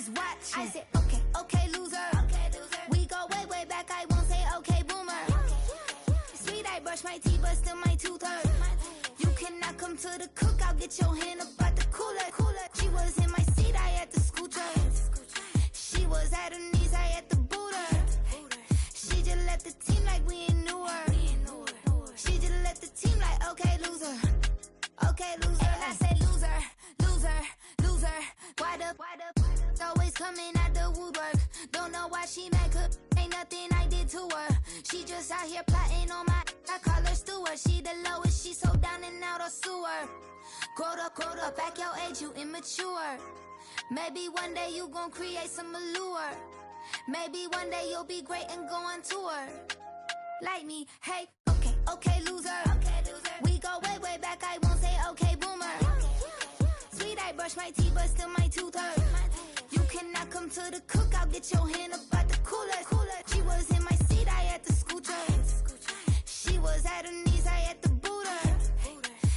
always watching. I said, okay, okay, loser. We go way, way back. I won't say, okay, boomer. Sweet, I brush my teeth, but still my tooth hurt. You cannot come to the cookout. Get your hand up at the cooler. She was in my seat. I had to scoot her. She was at her knees. I had to boot her. She just left the team like we ain't knew her. She just left the team like, okay, loser. Okay, loser. And I say loser, loser, loser. Why the always coming out the woodwork? Don't know why she mad, 'cause ain't nothing I did to her. She just out here plotting on my, I call her steward. She the lowest, she so down and out of sewer. Growed up, back your age, you immature. Maybe one day you gon' create some allure. Maybe one day you'll be great and go on tour. Like me, hey, okay, okay, loser. We go way, way back, I won't say okay, boomer. Sweet, I brush my teeth, but still my tooth hurt. You cannot come to the cookout, get your hand up at the cooler. She was in my seat, I had to scoot her. She was at her knees, I had to boot her.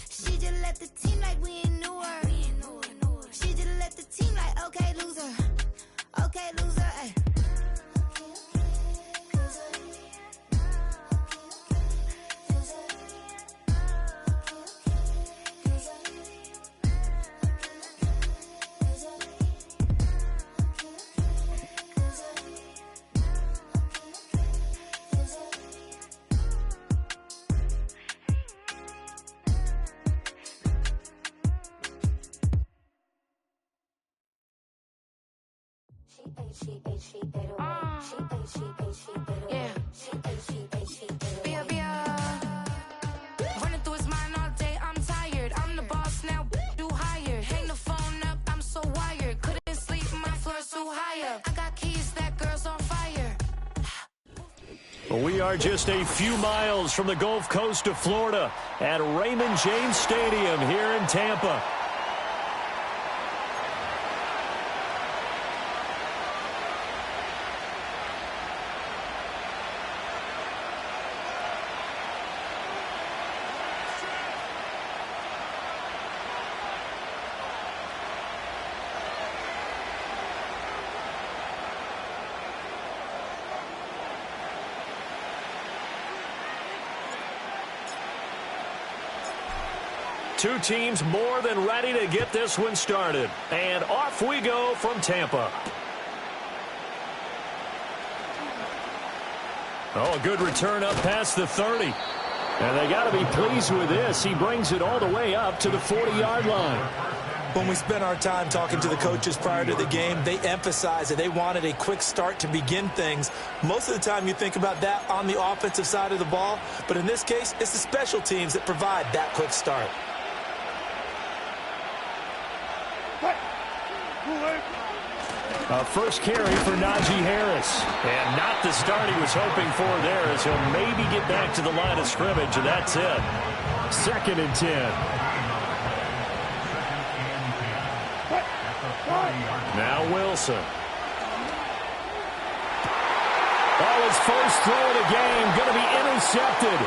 She just left the team like we ain't knew her. She just left the team like, okay, loser. Okay, loser, ay. Running through his mind all day, I'm tired. I'm the boss now, do higher. Hang the phone up, I'm so wired. Couldn't sleep, my floor's too high up. I got keys, that girl's on fire. We are just a few miles from the Gulf Coast of Florida at Raymond James Stadium here in Tampa. Two teams more than ready to get this one started. And off we go from Tampa. Oh, a good return up past the 30. And they got to be pleased with this. He brings it all the way up to the 40-yard line. When we spent our time talking to the coaches prior to the game, they emphasized that they wanted a quick start to begin things. Most of the time you think about that on the offensive side of the ball, but in this case, it's the special teams that provide that quick start. A first carry for Najee Harris. And not the start he was hoping for there, as he'll maybe get back to the line of scrimmage, and that's it. 2nd and 10. Now Wilson. Oh, his first throw of the game going to be intercepted.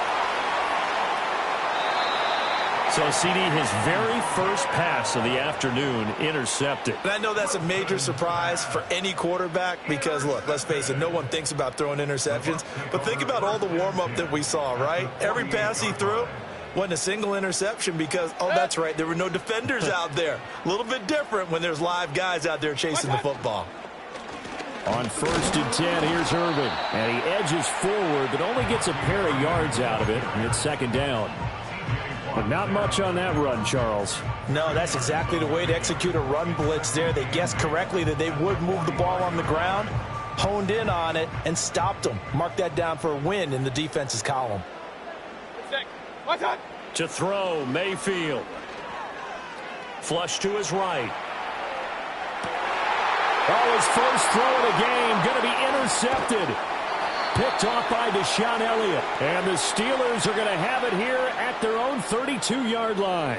So, CD, his very first pass of the afternoon intercepted. And I know that's a major surprise for any quarterback because, look, let's face it, no one thinks about throwing interceptions. But think about all the warm-up that we saw, right? Every pass he threw wasn't a single interception because, oh, that's right, there were no defenders out there. A little bit different when there's live guys out there chasing the football. On 1st and 10, here's Irvin. And he edges forward, but only gets a pair of yards out of it, and it's 2nd down. But not much on that run, Charles. No, that's exactly the way to execute a run blitz there. They guessed correctly that they would move the ball on the ground, honed in on it, and stopped them. Mark that down for a win in the defense's column. To throw, Mayfield. Flush to his right. Oh, his first throw of the game going to be intercepted. Picked off by Deshaun Elliott. And the Steelers are going to have it here at their own 32-yard line.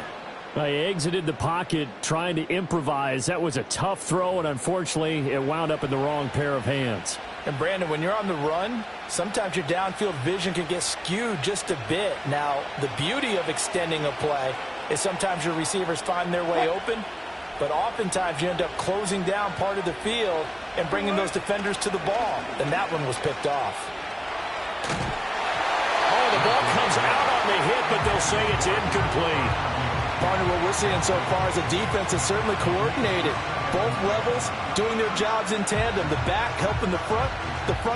They exited the pocket trying to improvise. That was a tough throw, and unfortunately, it wound up in the wrong pair of hands. And, Brandon, when you're on the run, sometimes your downfield vision can get skewed just a bit. Now, the beauty of extending a play is sometimes your receivers find their way open, but oftentimes you end up closing down part of the field and bringing those defenders to the ball. And that one was picked off. Oh, the ball comes out on the hit, but they'll say it's incomplete. Partner, what we're seeing so far is the defense is certainly coordinated. Both levels doing their jobs in tandem. The back helping the front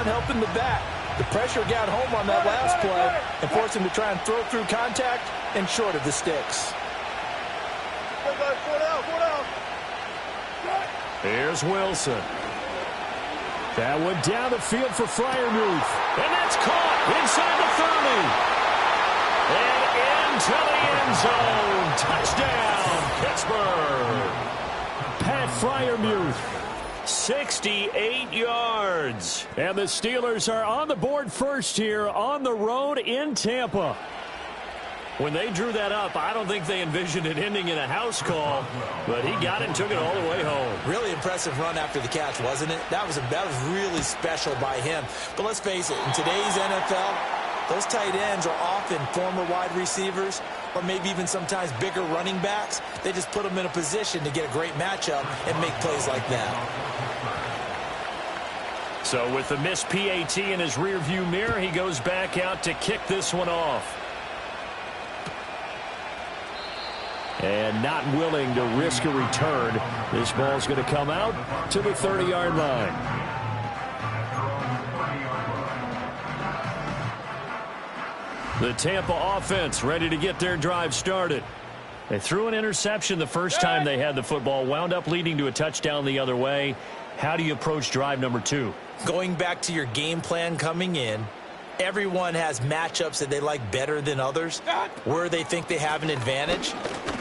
helping the back. The pressure got home on that last play and forced him to try and throw through contact and short of the sticks. Here's Wilson. That went down the field for Freiermuth. And that's caught inside the 30. And into the end zone. Touchdown, Pittsburgh. Pat Freiermuth, 68 yards. And the Steelers are on the board first here on the road in Tampa. When they drew that up, I don't think they envisioned it ending in a house call, but he got it and took it all the way home. Really impressive run after the catch, wasn't it? That was really special by him. But let's face it, in today's NFL, those tight ends are often former wide receivers or maybe even sometimes bigger running backs. They just put them in a position to get a great matchup and make plays like that. So with the missed PAT in his rearview mirror, he goes back out to kick this one off. And not willing to risk a return. This ball's going to come out to the 30-yard line. The Tampa offense ready to get their drive started. They threw an interception the first time they had the football, wound up leading to a touchdown the other way. How do you approach drive number 2? Going back to your game plan coming in, everyone has matchups that they like better than others, where they think they have an advantage.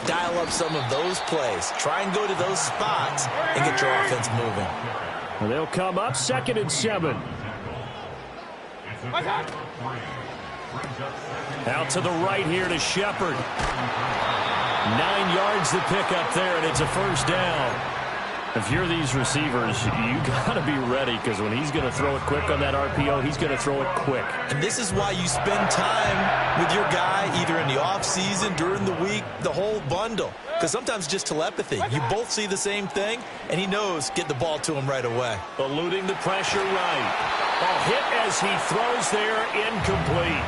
Dial up some of those plays. Try and go to those spots and get your offense moving. And they'll come up 2nd and 7. Out to the right here to Shepard. 9 yards to pick up there, and it's a first down. If you're these receivers, you got to be ready, because when he's going to throw it quick on that RPO, he's going to throw it quick. And this is why you spend time with your guy either in the offseason, during the week, the whole bundle. Because sometimes just telepathy. You both see the same thing, and he knows get the ball to him right away. Eluding the pressure right. A hit as he throws there, incomplete.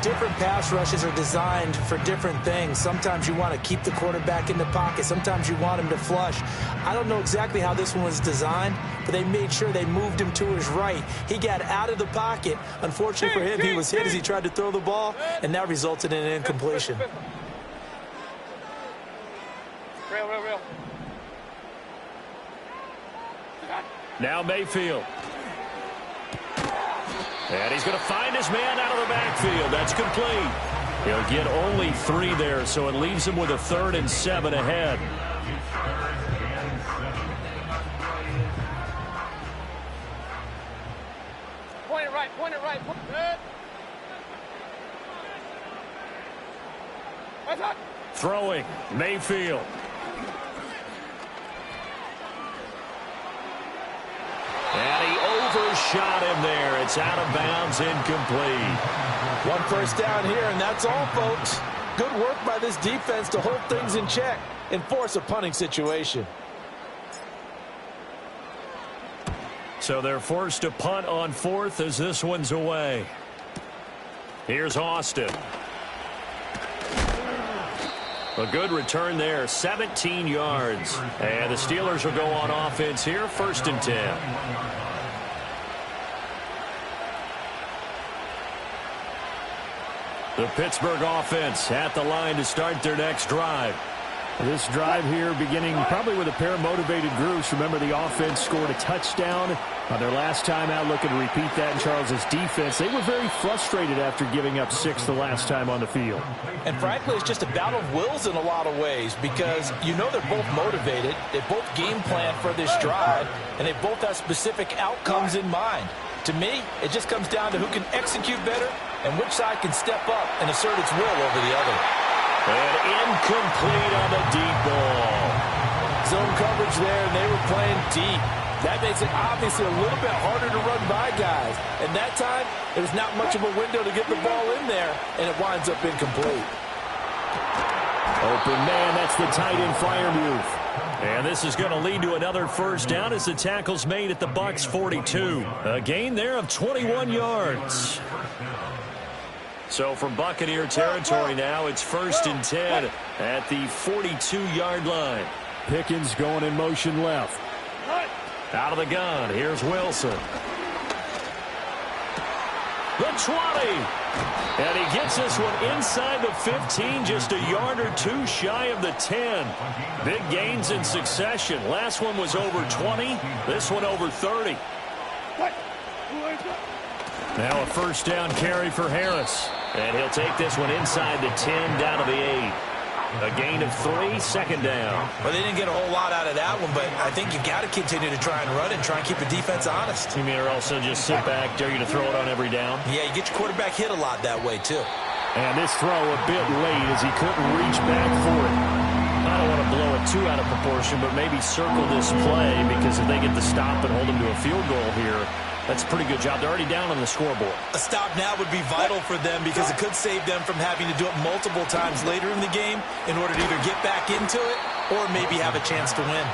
Different pass rushes are designed for different things. Sometimes you want to keep the quarterback in the pocket. Sometimes you want him to flush. I don't know exactly how this one was designed, but they made sure they moved him to his right. He got out of the pocket. Unfortunately for him, he was hit as he tried to throw the ball, and that resulted in an incompletion. Real. Now Mayfield. And he's going to find his man out of the backfield. That's complete. He'll get only 3 there, so it leaves him with a 3rd and 7 ahead. Point it right. Throwing, Mayfield. And he overshot him there. It's out of bounds, incomplete. 1 first down here, and that's all, folks. Good work by this defense to hold things in check and force a punting situation. So they're forced to punt on 4th as this one's away. Here's Austin. A good return there, 17 yards. And the Steelers will go on offense here, 1st and 10. The Pittsburgh offense at the line to start their next drive. This drive here beginning probably with a pair of motivated groups. Remember, the offense scored a touchdown on their last time out, looking to repeat that in Charles's defense. They were very frustrated after giving up 6 the last time on the field. And frankly, it's just a battle of wills in a lot of ways, because you know they're both motivated. They both game plan for this drive, and they both have specific outcomes in mind. To me, it just comes down to who can execute better and which side can step up and assert its will over the other. And incomplete on the deep ball. Zone coverage there, and they were playing deep. That makes it obviously a little bit harder to run by guys. And that time, there's not much of a window to get the ball in there, and it winds up incomplete. Open man, that's the tight end Freiermuth. And this is going to lead to another first down as the tackle's made at the Bucs 42. A gain there of 21 yards. So from Buccaneer territory now, it's 1st and 10 at the 42-yard line. Pickens going in motion left. Out of the gun, here's Wilson. The 20. And he gets this one inside the 15, just a yard or two shy of the 10. Big gains in succession. Last one was over 20. This one over 30. Now a first down carry for Harris. And he'll take this one inside the 10 down to the 8. A gain of 3, second down. Well, they didn't get a whole lot out of that one, but I think you've got to continue to try and run and try and keep the defense honest. You mean or also just sit back, dare you to throw it on every down? Yeah, you get your quarterback hit a lot that way, too. And this throw a bit late as he couldn't reach back for it. I don't want to blow it too out of proportion, but maybe circle this play because if they get the stop and hold them to a field goal here, that's a pretty good job. They're already down on the scoreboard. A stop now would be vital for them because it could save them from having to do it multiple times later in the game in order to either get back into it or maybe have a chance to win.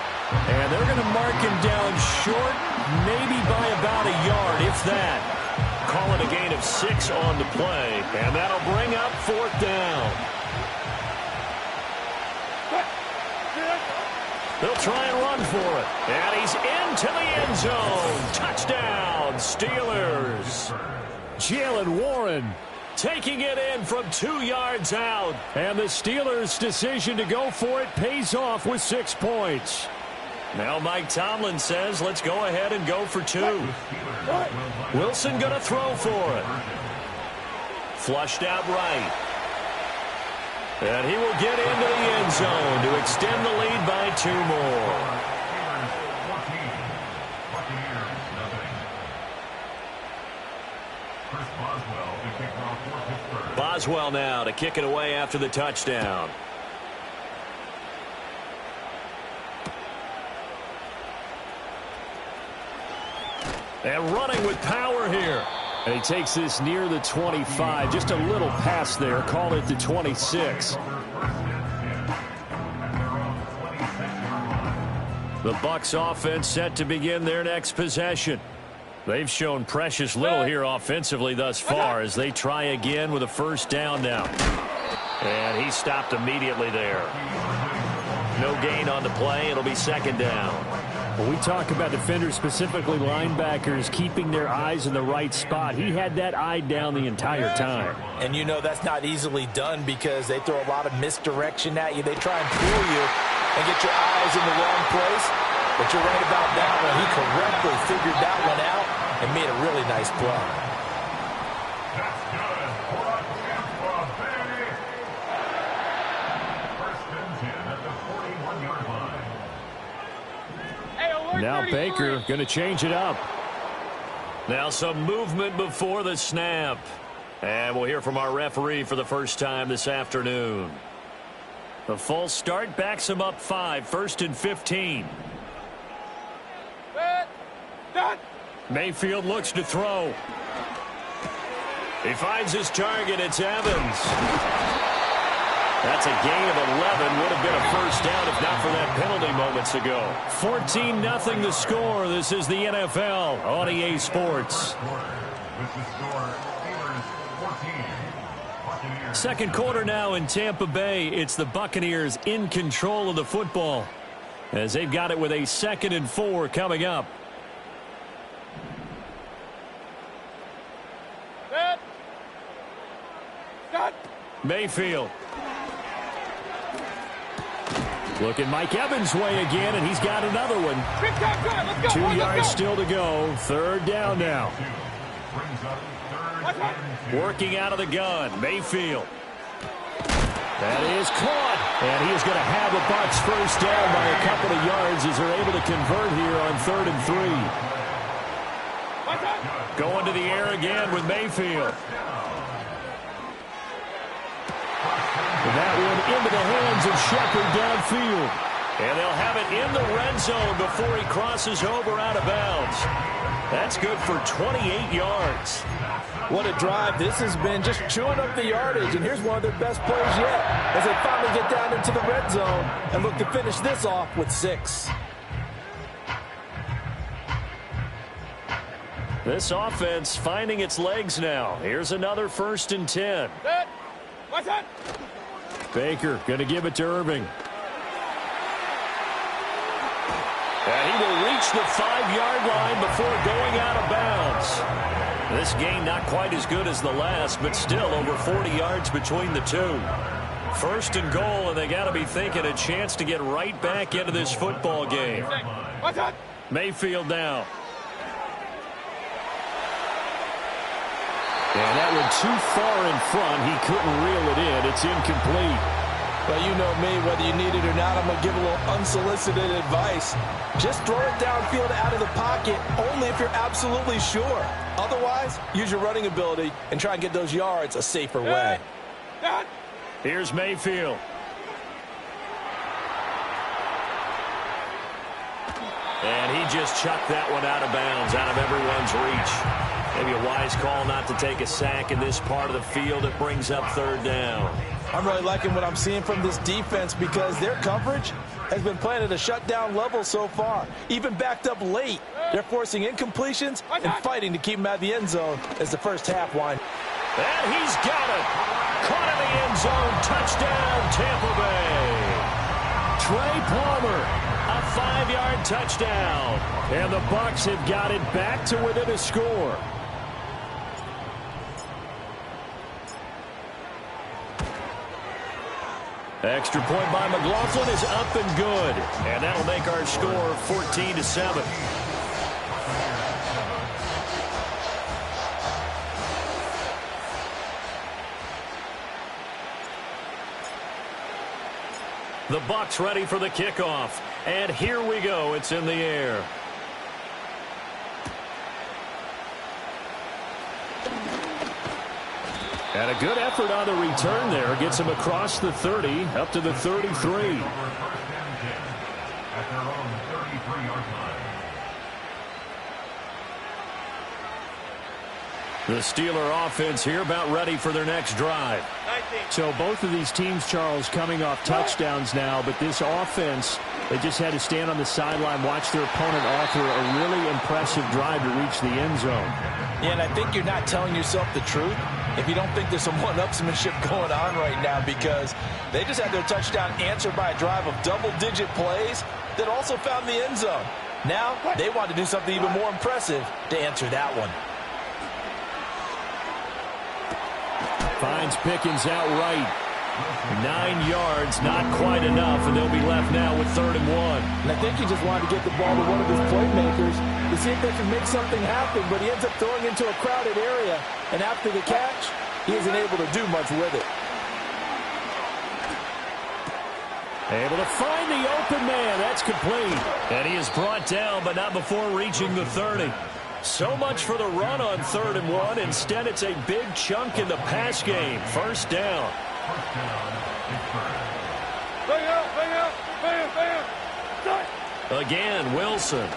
And they're going to mark him down short, maybe by about a yard, if that. Call it a gain of 6 on the play, and that'll bring up 4th down. They'll try and run for it. And he's into the end zone. Touchdown, Steelers. Jalen Warren taking it in from 2 yards out. And the Steelers' decision to go for it pays off with 6 points. Now Mike Tomlin says, let's go ahead and go for 2. Wilson going to throw for it. Flushed out right. And he will get into the end zone to extend the lead by 2 more. Boswell now to kick it away after the touchdown. And running with power here. And he takes this near the 25. Just a little pass there. Call it the 26. The Bucs offense set to begin their next possession. They've shown precious little here offensively thus far as they try again with a first down now. And he stopped immediately there. No gain on the play. It'll be second down. When we talk about defenders, specifically linebackers, keeping their eyes in the right spot, he had that eye down the entire time. And you know that's not easily done because they throw a lot of misdirection at you. They try and fool you and get your eyes in the wrong place. But you're right about that one. He correctly figured that one out and made a really nice play. Now Baker going to change it up. Now some movement before the snap. And we'll hear from our referee for the first time this afternoon. The false start backs him up 5, 1st and 15. Mayfield looks to throw. He finds his target. It's Evans. That's a gain of 11. Would have been a first down if not for that penalty moments ago. 14-0 the score. This is the NFL on EA Sports. Second quarter now in Tampa Bay. It's the Buccaneers in control of the football as they've got it with a 2nd and 4 coming up. Mayfield. Looking Mike Evans' way again, and he's got another one. 2 yards still to go. 3rd down now. Working out of the gun. Mayfield. That is caught. And he is going to have the Bucs first down by a couple of yards as they're able to convert here on 3rd and 3. Going to the air again with Mayfield. That one into the hands of Shepard downfield. And they'll have it in the red zone before he crosses over out of bounds. That's good for 28 yards. What a drive this has been, just chewing up the yardage, and here's one of their best plays yet as they finally get down into the red zone and look to finish this off with 6. This offense finding its legs now. Here's another 1st and 10. What's that? Baker going to give it to Irving. And he will reach the 5-yard line before going out of bounds. This game not quite as good as the last, but still over 40 yards between the two. 1st and goal, and they got to be thinking a chance to get right back into this football game. What's that? Mayfield now. And that one too far in front. He couldn't reel it in. It's incomplete. Well, you know me, whether you need it or not, I'm going to give a little unsolicited advice. Just throw it downfield out of the pocket, only if you're absolutely sure. Otherwise, use your running ability and try and get those yards a safer way. Here's Mayfield. And he just chucked that one out of bounds, out of everyone's reach. Maybe a wise call not to take a sack in this part of the field. It brings up 3rd down. I'm really liking what I'm seeing from this defense because their coverage has been playing at a shutdown level so far. Even backed up late, they're forcing incompletions and fighting to keep them out of the end zone as the first half winds. And he's got it. Caught in the end zone. Touchdown, Tampa Bay. Trey Palmer, a 5-yard touchdown. And the Bucs have got it back to within a score. Extra point by McLaughlin is up and good. And that'll make our score 14-7. The Bucs ready for the kickoff. And here we go. It's in the air. And a good effort on the return there. Gets him across the 30, up to the 33. The Steeler offense here about ready for their next drive. So both of these teams, Charles, coming off touchdowns now, but this offense, they just had to stand on the sideline, watch their opponent author a really impressive drive to reach the end zone. Yeah, and I think you're not telling yourself the truth if you don't think there's some one-upsmanship going on right now, because they just had their touchdown answered by a drive of double-digit plays that also found the end zone. Now they want to do something even more impressive to answer that one. Finds Pickens outright. 9 yards, not quite enough, and they'll be left now with 3rd and 1. And I think he just wanted to get the ball to one of his playmakers to see if they can make something happen, but he ends up throwing into a crowded area, and after the catch, he isn't able to do much with it. Able to find the open man. That's complete. And he is brought down, but not before reaching the 30. So much for the run on 3rd and 1. Instead, it's a big chunk in the pass game. 1st down. Again, Wilson.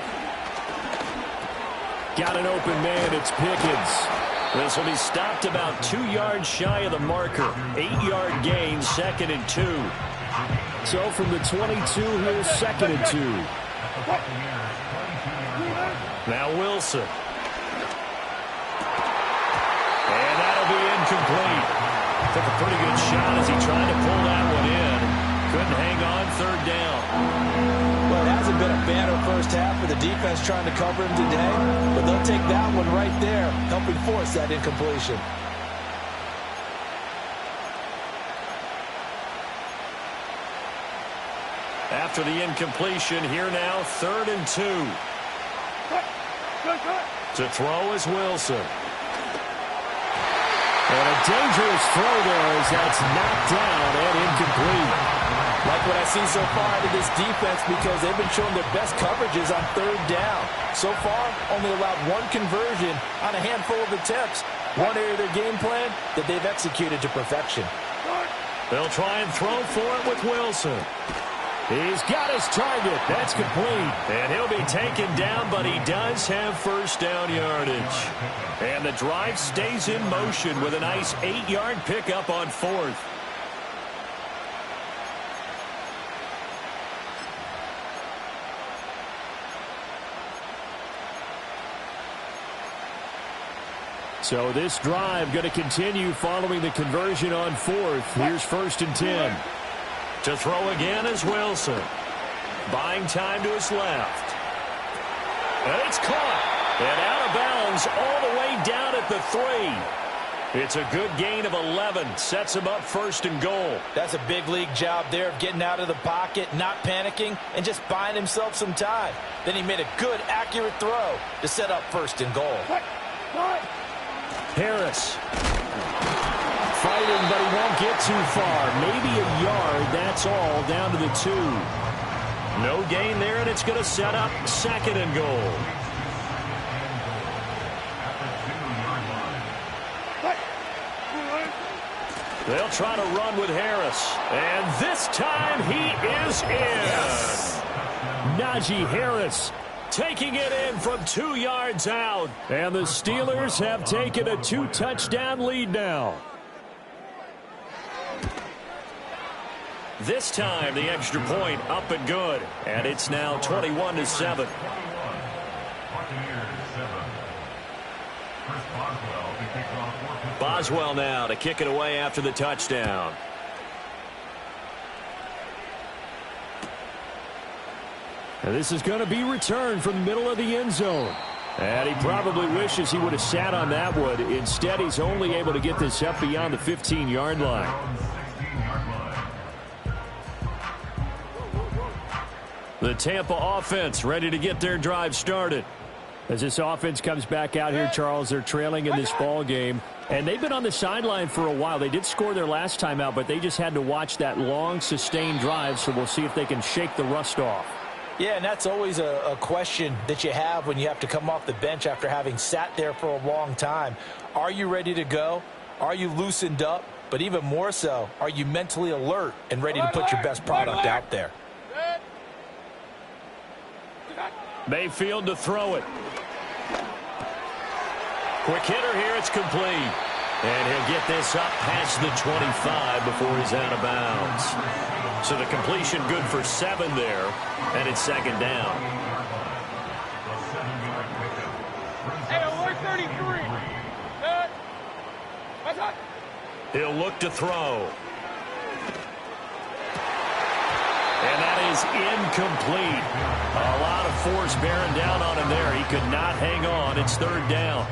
Got an open man. It's Pickens. This will be stopped about 2 yards shy of the marker. 8-yard gain, 2nd and 2. So from the 22 here, 2nd and 2. Now Wilson. And that'll be incomplete. Took a pretty good shot as he tried to pull that one in. Couldn't hang on, 3rd down. Well, it hasn't been a banner first half for the defense trying to cover him today, but they'll take that one right there, helping force that incompletion. After the incompletion, here now, 3rd and 2. To throw is Wilson. And a dangerous throw there as that's knocked down and incomplete. Like what I see so far out of this defense, because they've been showing their best coverages on 3rd down. So far, only allowed 1 conversion on a handful of attempts. One area of their game plan that they've executed to perfection. They'll try and throw for it with Wilson. He's got his target. That's complete. And he'll be taken down, but he does have first down yardage. And the drive stays in motion with a nice 8-yard pickup on 4th. So this drive going to continue following the conversion on 4th. Here's 1st and 10. To throw again is Wilson. Buying time to his left. And it's caught. And out of bounds all the way down at the 3. It's a good gain of 11. Sets him up 1st and goal. That's a big league job there of getting out of the pocket, not panicking, and just buying himself some time. Then he made a good, accurate throw to set up 1st and goal. Harris. Fighting, but he won't get too far. Maybe a yard, that's all, down to the 2. No gain there, and it's going to set up 2nd and goal. They'll try to run with Harris. And this time he is in. Yes. Najee Harris taking it in from 2 yards out. And the Steelers have taken a 2-touchdown lead now. This time the extra point up and good. And it's now 21-7. Boswell now to kick it away after the touchdown. And this is going to be returned from the middle of the end zone. And he probably wishes he would have sat on that one. Instead, he's only able to get this up beyond the 15-yard line. The Tampa offense ready to get their drive started. As this offense comes back out here, Charles, they're trailing in this ball game. And they've been on the sideline for a while. They did score their last time out, but they just had to watch that long, sustained drive. So we'll see if they can shake the rust off. Yeah, and that's always a question that you have when you have to come off the bench after having sat there for a long time. Are you ready to go? Are you loosened up? But even more so, are you mentally alert and ready to put your best product out there? Mayfield to throw it. Quick hitter here, it's complete. And he'll get this up past the 25 before he's out of bounds. So the completion good for 7 there, and it's 2nd down. Hey, alert 33. He'll look to throw. And that is incomplete. A lot of force bearing down on him there. He could not hang on. It's 3rd down.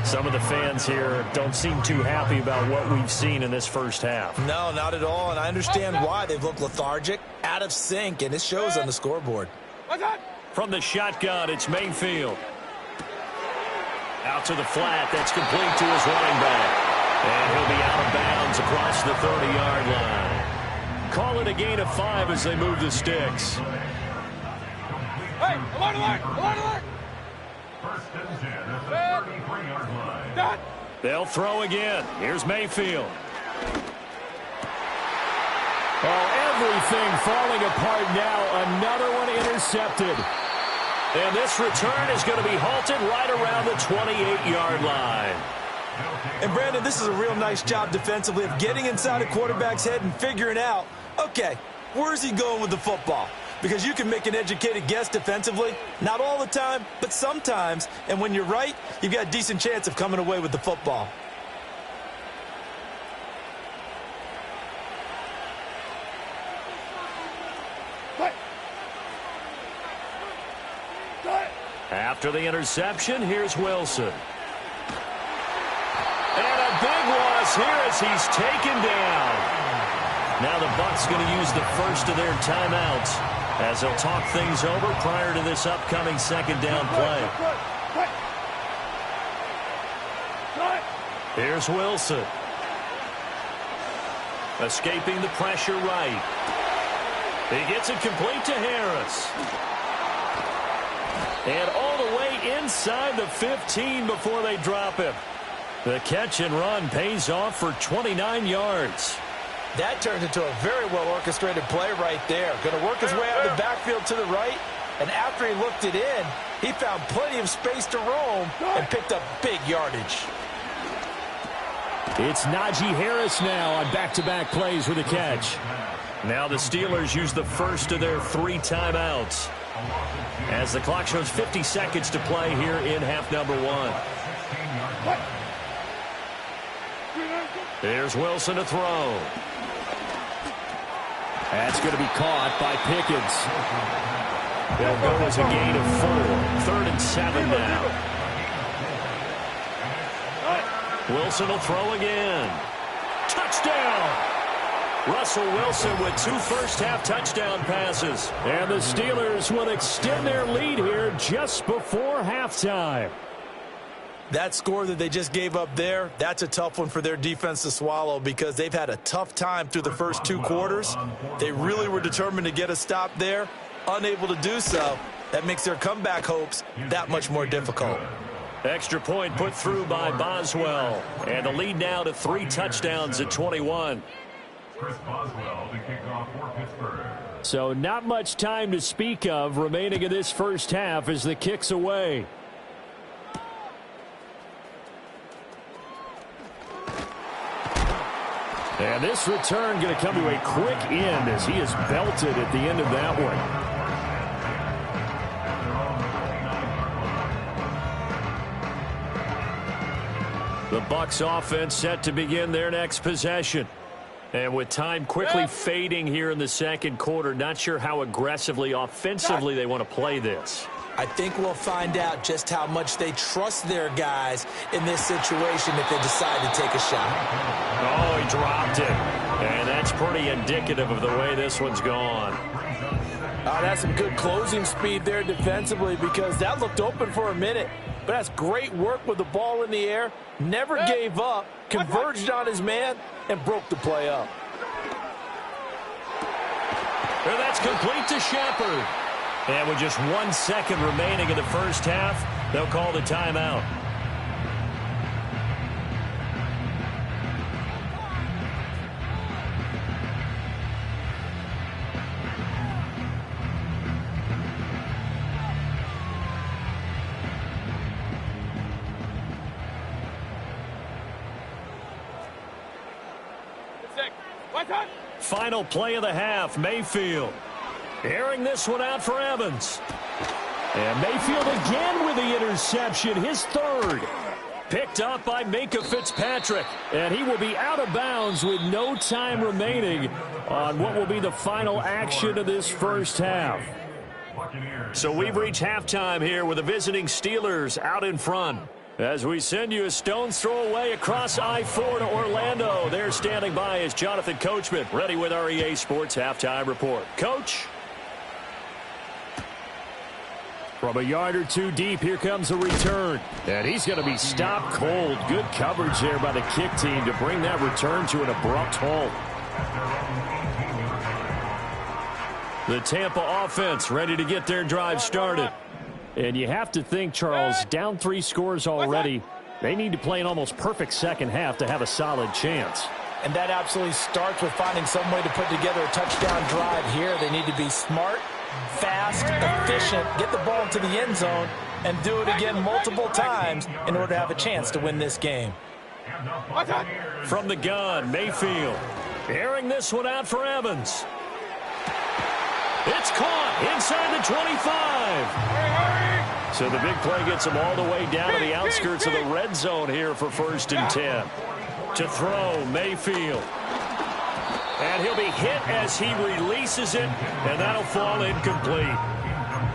Some of the fans here don't seem too happy about what we've seen in this first half. No, not at all, and I understand why. They've looked lethargic, out of sync, and it shows on the scoreboard. From the shotgun, it's Mayfield. Out to the flat, that's complete to his running back. And he'll be out of bounds across the 30-yard line. Call it a gain of 5 as they move the sticks. Hey, alert, alert, alert, alert. They'll throw again. Here's Mayfield. Oh, everything falling apart now. Another one intercepted. And this return is going to be halted right around the 28-yard line. And, Brandon, this is a real nice job defensively of getting inside a quarterback's head and figuring out, okay, where's he going with the football? Because you can make an educated guess defensively. Not all the time, but sometimes. And when you're right, you've got a decent chance of coming away with the football. After the interception, here's Wilson. And a big loss here as he's taken down. Now the Bucs going to use the first of their timeouts as they'll talk things over prior to this upcoming 2nd down play. Here's Wilson. Escaping the pressure right. He gets it complete to Harris. And all the way inside the 15 before they drop him. The catch and run pays off for 29 yards. That turns into a very well-orchestrated play right there. Going to work his way out of the backfield to the right, and after he looked it in, he found plenty of space to roam and picked up big yardage. It's Najee Harris now on back-to-back plays with a catch. Now the Steelers use the first of their 3 timeouts as the clock shows 50 seconds to play here in half number 1. Here's Wilson to throw. That's going to be caught by Pickens. They'll go as a gain of 4. 3rd and 7 now. Wilson will throw again. Touchdown! Russell Wilson with 2 first-half touchdown passes. And the Steelers will extend their lead here just before halftime. That score that they just gave up there, that's a tough one for their defense to swallow because they've had a tough time through the first 2 quarters. They really were determined to get a stop there, unable to do so. That makes their comeback hopes that much more difficult. Extra point put through by Boswell. And the lead now to 3 touchdowns at 21. Chris Boswell to kick off for Pittsburgh. So not much time to speak of remaining in this first half as the kick's away. And this return going to come to a quick end as he is belted at the end of that one. The Bucs offense set to begin their next possession. And with time quickly fading here in the second quarter, not sure how aggressively, offensively they want to play this. I think we'll find out just how much they trust their guys in this situation if they decide to take a shot. Oh, he dropped it. And that's pretty indicative of the way this one's gone. That's some good closing speed there defensively because that looked open for a minute. But that's great work with the ball in the air. Never gave up, converged on his man, and broke the play up. And that's complete to Shepard. And with just 1 second remaining in the first half, they'll call the timeout. Final play of the half, Mayfield. Airing this one out for Evans. And Mayfield again with the interception, his 3rd. Picked up by Minkah Fitzpatrick. And he will be out of bounds with no time remaining on what will be the final action of this first half. So we've reached halftime here with the visiting Steelers out in front. As we send you a stone's throw away across I-4 to Orlando. There standing by is Jonathan Coachman, ready with our EA Sports Halftime Report. Coach? From a yard or 2 deep, here comes a return. And he's going to be stopped cold. Good coverage there by the kick team to bring that return to an abrupt halt. The Tampa offense ready to get their drive started. And you have to think, Charles, down 3 scores already. They need to play an almost perfect second half to have a solid chance. And that absolutely starts with finding some way to put together a touchdown drive here. They need to be smart, fast, efficient, get the ball into the end zone, and do it again multiple times in order to have a chance to win this game. From the gun, Mayfield. Airing this one out for Evans. It's caught inside the 25. So the big play gets him all the way down to the outskirts of the red zone here for 1st and 10. To throw, Mayfield. And he'll be hit as he releases it, and that'll fall incomplete.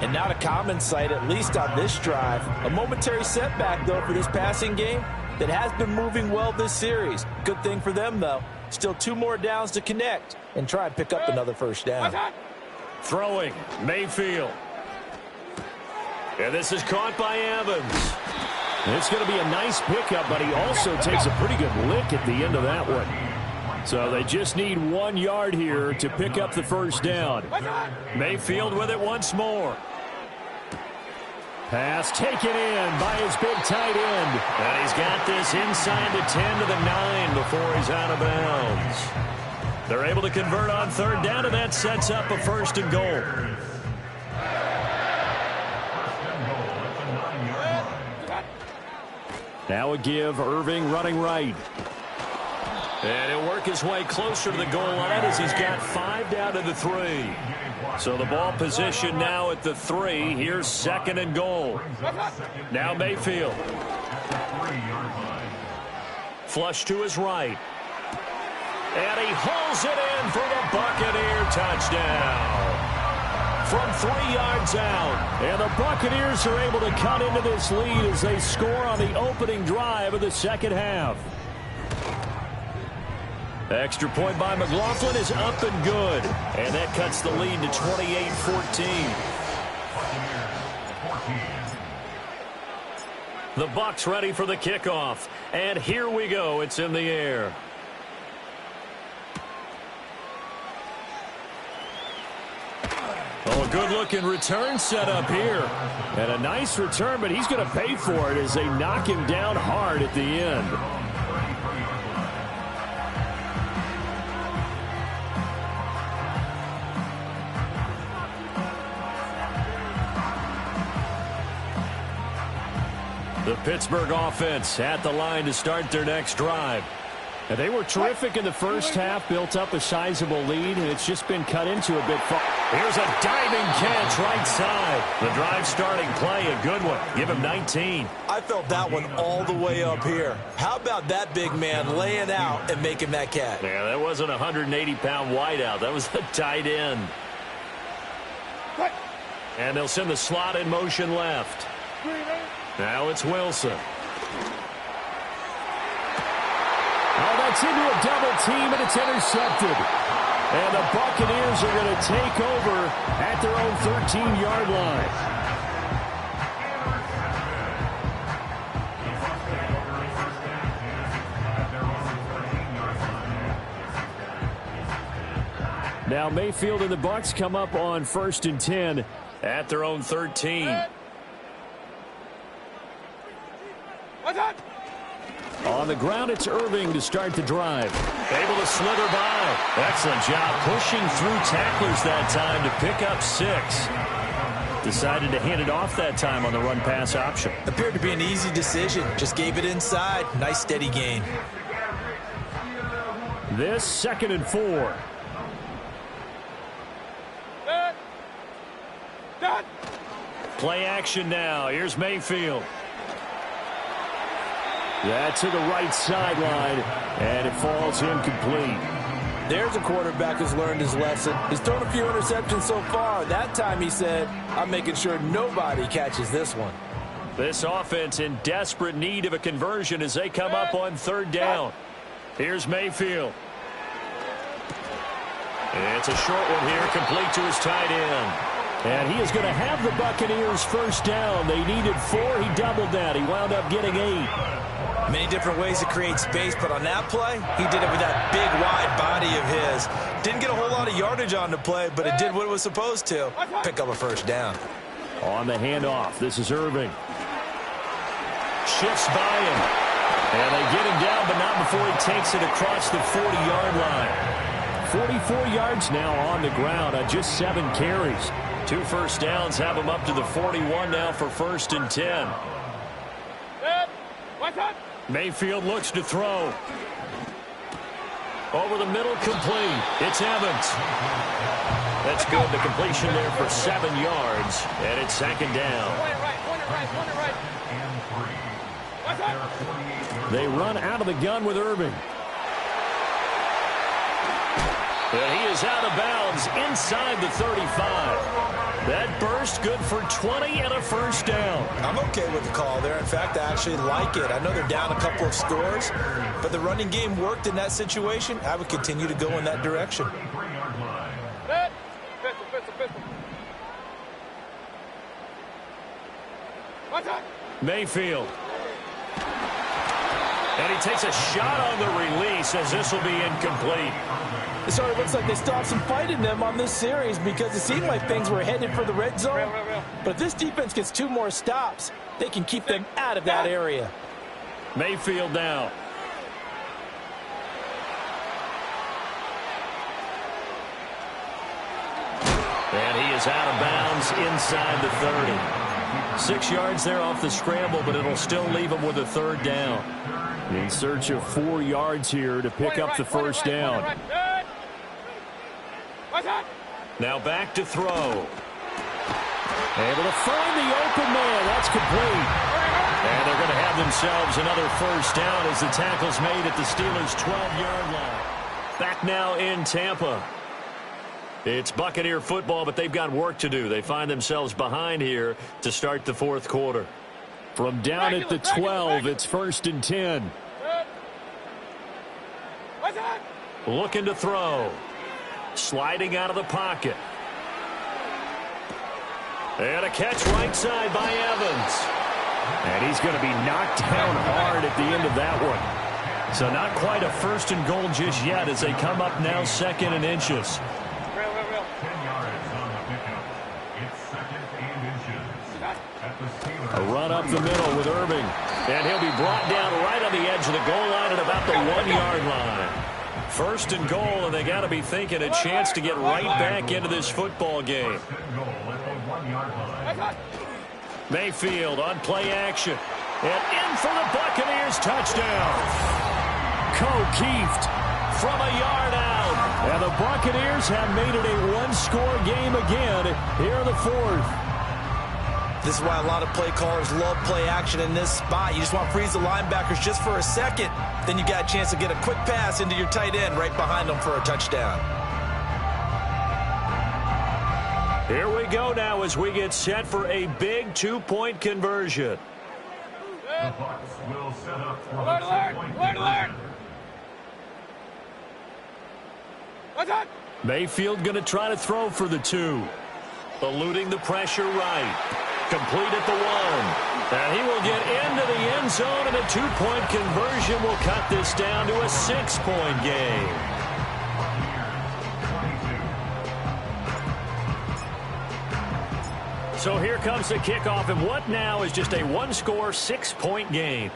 And not a common sight, at least on this drive. A momentary setback, though, for this passing game that has been moving well this series. Good thing for them, though. Still 2 more downs to connect and try and pick up another first down. Throwing, Mayfield. And this is caught by Evans. It's going to be a nice pickup, but he also takes a pretty good lick at the end of that one. So they just need 1 yard here to pick up the first down. Mayfield with it once more. Pass taken in by his big tight end. And he's got this inside the 10 to the 9 before he's out of bounds. They're able to convert on third down, and that sets up a first and goal. Now a give, Irving running right. And he'll work his way closer to the goal line as he's got 5 down to the 3. So the ball position now at the 3. Here's second and goal. Now Mayfield. Flush to his right. And he hauls it in for the Buccaneer touchdown. From 3 yards out. And the Buccaneers are able to cut into this lead as they score on the opening drive of the second half. Extra point by McLaughlin is up and good. And that cuts the lead to 28-14. The Bucs ready for the kickoff. And here we go. It's in the air. Oh, a good-looking return set up here. And a nice return, but he's going to pay for it as they knock him down hard at the end. The Pittsburgh offense at the line to start their next drive. And they were terrific in the first half, built up a sizable lead, and it's just been cut into a bit far. Here's a diving catch right side. The drive starting play, a good one. Give him 19. I felt that one all the way up here. How about that big man laying out and making that catch? Yeah, that wasn't a 180-pound wideout. That was a tight end. And they'll send the slot in motion left. Now it's Wilson. Oh, that's into a double team, and it's intercepted. And the Buccaneers are going to take over at their own 13-yard line. Now Mayfield and the Bucs come up on 1st and 10 at their own 13. On the ground, it's Irving to start the drive. Able to slither by. Excellent job pushing through tacklers that time to pick up 6. Decided to hand it off that time on the run-pass option. Appeared to be an easy decision. Just gave it inside. Nice steady gain. This 2nd and 4. Play action now. Here's Mayfield. That's to the right sideline, and it falls incomplete. There's a quarterback who's learned his lesson. He's thrown a few interceptions so far. That time he said, I'm making sure nobody catches this one. This offense in desperate need of a conversion as they come up on 3rd down. Here's Mayfield. It's a short one here, complete to his tight end. And he is going to have the Buccaneers first down. They needed 4. He doubled that. He wound up getting 8. Many different ways to create space, but on that play, he did it with that big, wide body of his. Didn't get a whole lot of yardage on the play, but it did what it was supposed to. Pick up a first down. On the handoff, this is Irving. Shifts by him. And they get him down, but not before he takes it across the 40-yard line. 44 yards now on the ground on just 7 carries. 2 first downs have him up to the 41 now for 1st and 10. Mayfield looks to throw. Over the middle, complete. It's Evans. That's good. The completion there for 7 yards. And it's 2nd down. They run out of the gun with Irving. And he is out of bounds inside the 35. That burst good for 20 and a first down. I'm okay with the call there. In fact, I actually like it. I know they're down a couple of scores, but the running game worked in that situation. I would continue to go in that direction. Mayfield. And he takes a shot on the release as this will be incomplete. It sort of looks like they stopped some fight in them on this series because it seemed like things were headed for the red zone. But if this defense gets 2 more stops, they can keep them out of that area. Mayfield now. And he is out of bounds inside the 30. 6 yards there off the scramble, but it'll still leave him with a third down. In search of 4 yards here to pick up the first down. Now back to throw. Able to find the open man. That's complete. And they're going to have themselves another first down as the tackle's made at the Steelers' 12-yard line. Back now in Tampa. It's Buccaneer football, but they've got work to do. They find themselves behind here to start the fourth quarter. From down at the 12, it's 1st and 10. Looking to throw. Sliding out of the pocket. And a catch right side by Evans. And he's going to be knocked down hard at the end of that one. So not quite a 1st and goal just yet as they come up now 2nd and inches. 10 yards on the pickup. It's 2nd and inches. A run up the middle with Irving. And he'll be brought down right on the edge of the goal line at about the 1-yard line. 1st and goal, and they got to be thinking a chance to get right back into this football game. Mayfield on play action. And in for the Buccaneers touchdown. Keeft from a yard out. And the Buccaneers have made it a one-score game again here in the fourth. This is why a lot of play callers love play action in this spot. You just want to freeze the linebackers just for a second. Then you got a chance to get a quick pass into your tight end right behind them for a touchdown. Here we go now as we get set for a big 2-point conversion. The Bucs will set up for the 2-point conversion. Mayfield going to try to throw for the 2. Eluding the pressure right. Complete at the 1. And he will get into the end zone, and a 2-point conversion will cut this down to a 6-point game. So here comes the kickoff, and what now is just a one-score, 6-point game.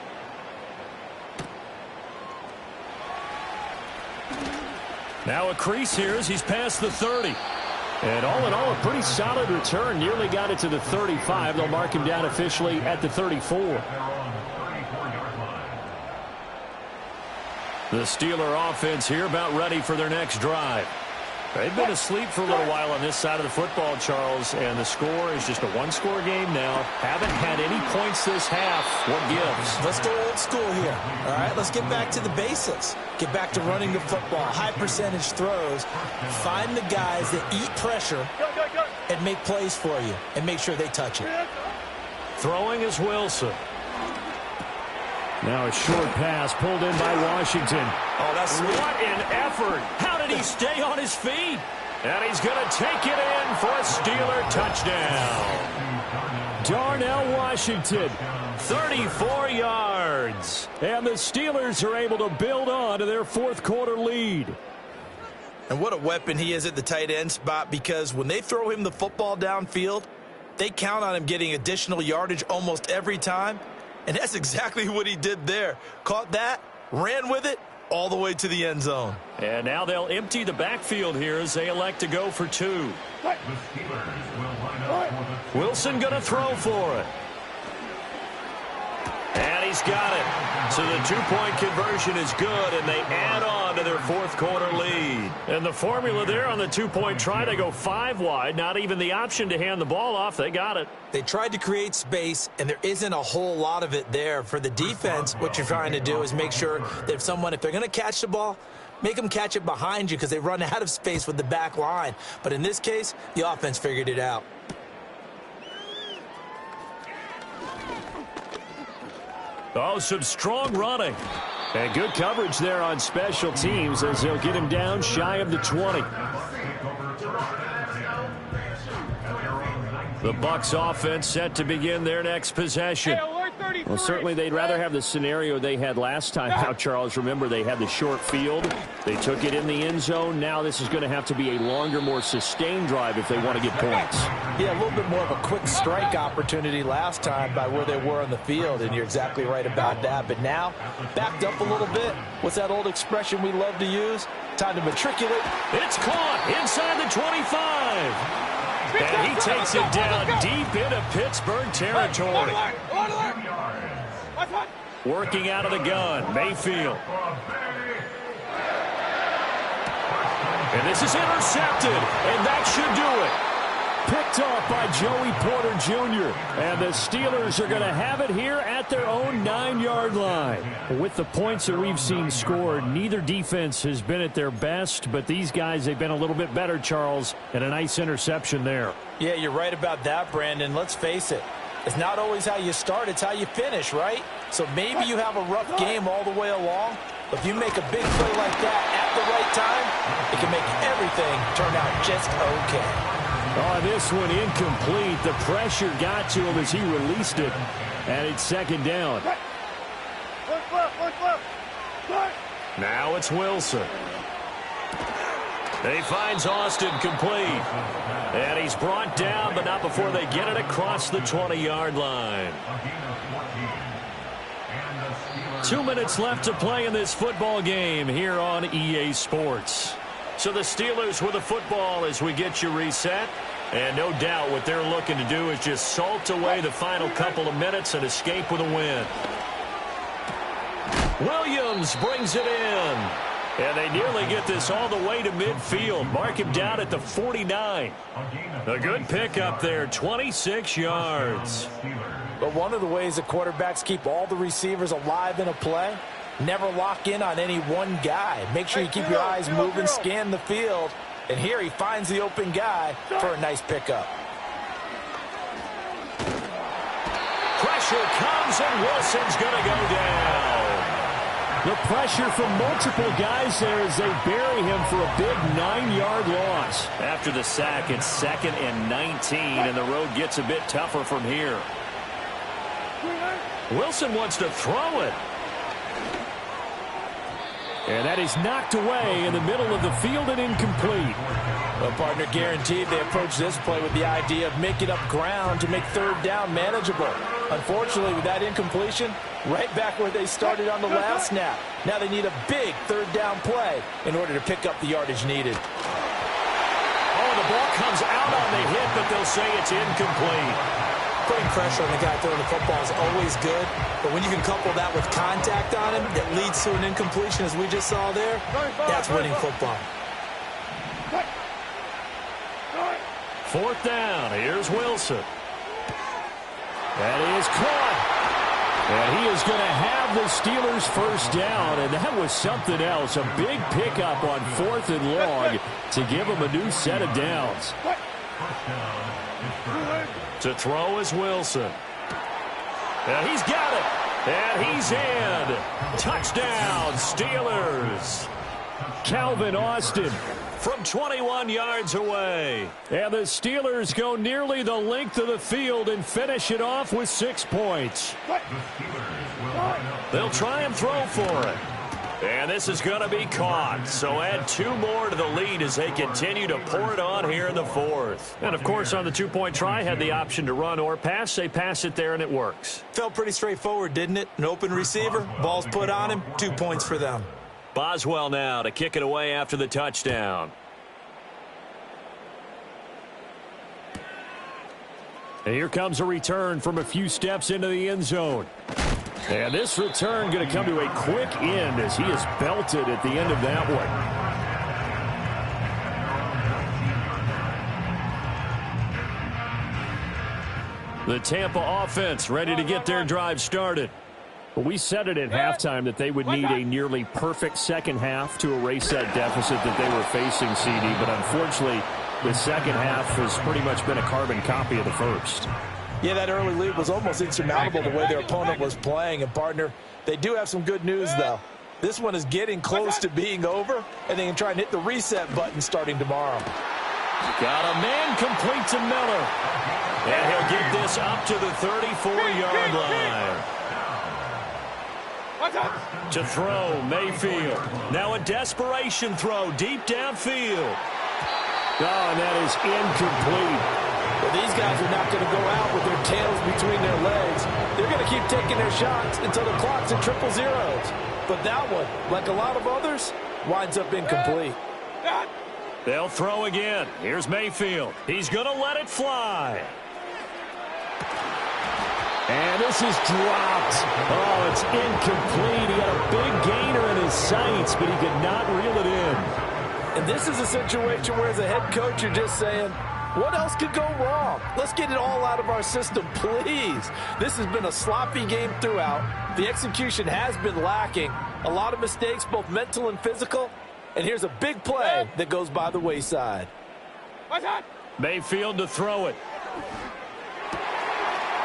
Now a crease here as he's past the 30. And all in all, a pretty solid return. Nearly got it to the 35. They'll mark him down officially at the 34. The Steeler offense here about ready for their next drive. They've been asleep for a little while on this side of the football, Charles, and the score is just a one-score game now. Haven't had any points this half. What gives? Let's go old school here. All right, let's get back to the basics. Get back to running the football, high percentage throws. Find the guys that eat pressure and make plays for you and make sure they touch it. Throwing is Wilson. Now a short pass pulled in by Washington. Oh, that's sweet. What an effort. How did he stay on his feet? And he's going to take it in for a Steeler touchdown. Darnell Washington, 34 yards. And the Steelers are able to build on to their fourth quarter lead. And what a weapon he is at the tight end spot, because when they throw him the football downfield, they count on him getting additional yardage almost every time. And that's exactly what he did there. Caught that, ran with it, all the way to the end zone. And now they'll empty the backfield here as they elect to go for 2. Wilson going to throw for it. And he's got it. So the 2-point conversion is good, and they add on to their fourth quarter lead. And the formula there on the 2-point try to go 5 wide, not even the option to hand the ball off. They got it. They tried to create space, and there isn't a whole lot of it there. For the defense, what you're trying to do is make sure that if they're going to catch the ball, make them catch it behind you because they run out of space with the back line. But in this case, the offense figured it out. Oh, some strong running. And good coverage there on special teams as they'll get him down shy of the 20. The Bucs offense set to begin their next possession. Well, certainly they'd rather have the scenario they had last time out, Charles. Remember, they had the short field. They took it in the end zone. Now this is going to have to be a longer, more sustained drive if they want to get points. Yeah, a little bit more of a quick strike opportunity last time by where they were on the field, and you're exactly right about that. But now, backed up a little bit. What's that old expression we love to use? Time to matriculate. It's caught inside the 25. And he takes it down deep into Pittsburgh territory. Working out of the gun, Mayfield. And this is intercepted, and that should do it. Picked off by Joey Porter Jr. And the Steelers are going to have it here at their own 9-yard line. With the points that we've seen scored, neither defense has been at their best, but these guys, they've been a little bit better, Charles, and a nice interception there. Yeah, you're right about that, Brandon. Let's face it. It's not always how you start, it's how you finish, right? So maybe you have a rough game all the way along, but if you make a big play like that at the right time, it can make everything turn out just okay. Oh, this one incomplete. The pressure got to him as he released it, and it's second down. Now it's Wilson. He finds Austin complete. And he's brought down, but not before they get it across the 20-yard line. 2 minutes left to play in this football game here on EA Sports. So the Steelers with the football as we get you reset. And no doubt what they're looking to do is just salt away the final couple of minutes and escape with a win. Williams brings it in. And they nearly get this all the way to midfield. Mark him down at the 49. A good pickup there, 26 yards. But one of the ways the quarterbacks keep all the receivers alive in a play, never lock in on any one guy. Make sure you keep your eyes moving, scan the field. And here he finds the open guy for a nice pickup. Pressure comes, and Wilson's going to go down. The pressure from multiple guys there as they bury him for a big 9-yard loss. After the sack, it's 2nd and 19, and the road gets a bit tougher from here. Wilson wants to throw it. And that is knocked away in the middle of the field and incomplete. Well, partner, guaranteed they approach this play with the idea of making up ground to make third down manageable. Unfortunately, with that incompletion, right back where they started on the last snap. Now they need a big third down play in order to pick up the yardage needed. Oh, the ball comes out on the hit, but they'll say it's incomplete. Putting pressure on the guy throwing the football is always good, but when you can couple that with contact on him that leads to an incompletion, as we just saw there, that's winning football. 4th down. Here's Wilson. That is caught. And he is going to have the Steelers first down, and that was something else. A big pickup on 4th and long to give him a new set of downs. To throw is Wilson. And he's got it. And he's in. Touchdown, Steelers. Calvin Austin from 21 yards away. And the Steelers go nearly the length of the field and finish it off with 6 points. They'll try and throw for it. And this is going to be caught. So add 2 more to the lead as they continue to pour it on here in the 4th. And, of course, on the 2-point try, had the option to run or pass. They pass it there, and it works. Felt pretty straightforward, didn't it? An open receiver, ball's put on him, 2 points for them. Boswell now to kick it away after the touchdown. And here comes a return from a few steps into the end zone. And this return going to come to a quick end as he is belted at the end of that one. The Tampa offense ready to get their drive started. We said it at halftime that they would need a nearly perfect second half to erase that deficit that they were facing, CD. But unfortunately, the second half has pretty much been a carbon copy of the first. Yeah, that early lead was almost insurmountable the way their opponent was playing. And, partner, they do have some good news, though. This one is getting close to being over, and they can try and hit the reset button starting tomorrow. Got a man complete to Miller. And he'll get this up to the 34-yard line. To throw, Mayfield. Now a desperation throw deep downfield. Oh, and that is incomplete. Well, these guys are not going to go out with their tails between their legs. They're going to keep taking their shots until the clock's at triple zeros. But that one, like a lot of others, winds up incomplete. They'll throw again. Here's Mayfield. He's going to let it fly. And this is dropped. Oh, it's incomplete. He had a big gainer in his sights, but he could not reel it in. And this is a situation where, as a head coach, you're just saying, what else could go wrong? Let's get it all out of our system, please. This has been a sloppy game throughout. The execution has been lacking. A lot of mistakes, both mental and physical. And here's a big play that goes by the wayside. Mayfield to throw it.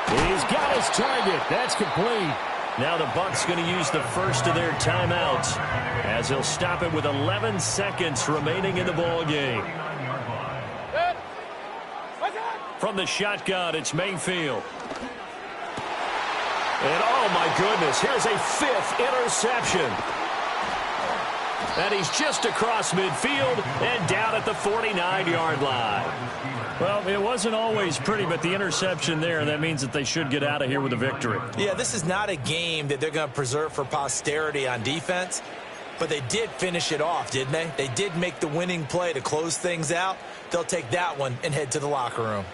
He's got his target. That's complete. Now the Bucs going to use the first of their timeouts as he'll stop it with 11 seconds remaining in the ball game. From the shotgun, it's Mayfield. And oh my goodness, here's a 5th interception. And he's just across midfield and down at the 49-yard line. Well, it wasn't always pretty, but the interception there, that means that they should get out of here with a victory. Yeah, this is not a game that they're going to preserve for posterity on defense, but they did finish it off, didn't they? They did make the winning play to close things out. They'll take that one and head to the locker room.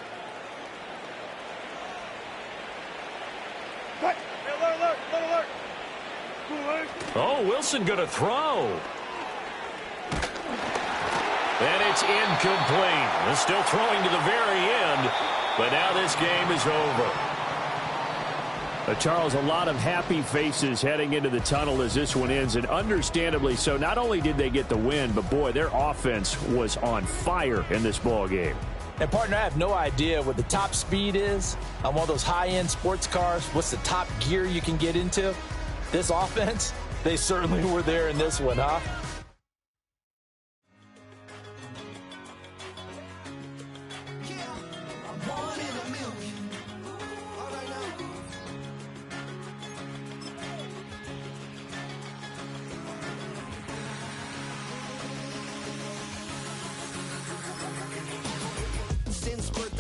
Oh, Wilson going to throw. And it's incomplete. They're still throwing to the very end, but now this game is over. Charles, a lot of happy faces heading into the tunnel as this one ends, and understandably so. Not only did they get the win, but, boy, their offense was on fire in this ball game. And, partner, I have no idea what the top speed is on one of those high-end sports cars. What's the top gear you can get into? This offense, they certainly were there in this one, huh?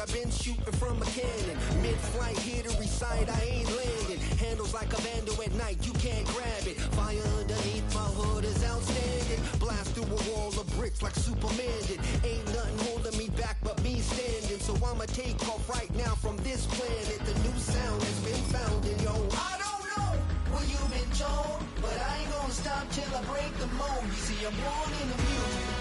I've been shooting from a cannon. Mid-flight, here to recite, I ain't landing. Handles like a vandal at night, you can't grab it. Fire underneath my hood is outstanding. Blast through a wall of bricks like Superman did. Ain't nothing holding me back but me standing. So I'ma take off right now from this planet. The new sound has been found in yo. I don't know what you've been told, but I ain't gonna stop till I break the mold. You see, I'm born in the music.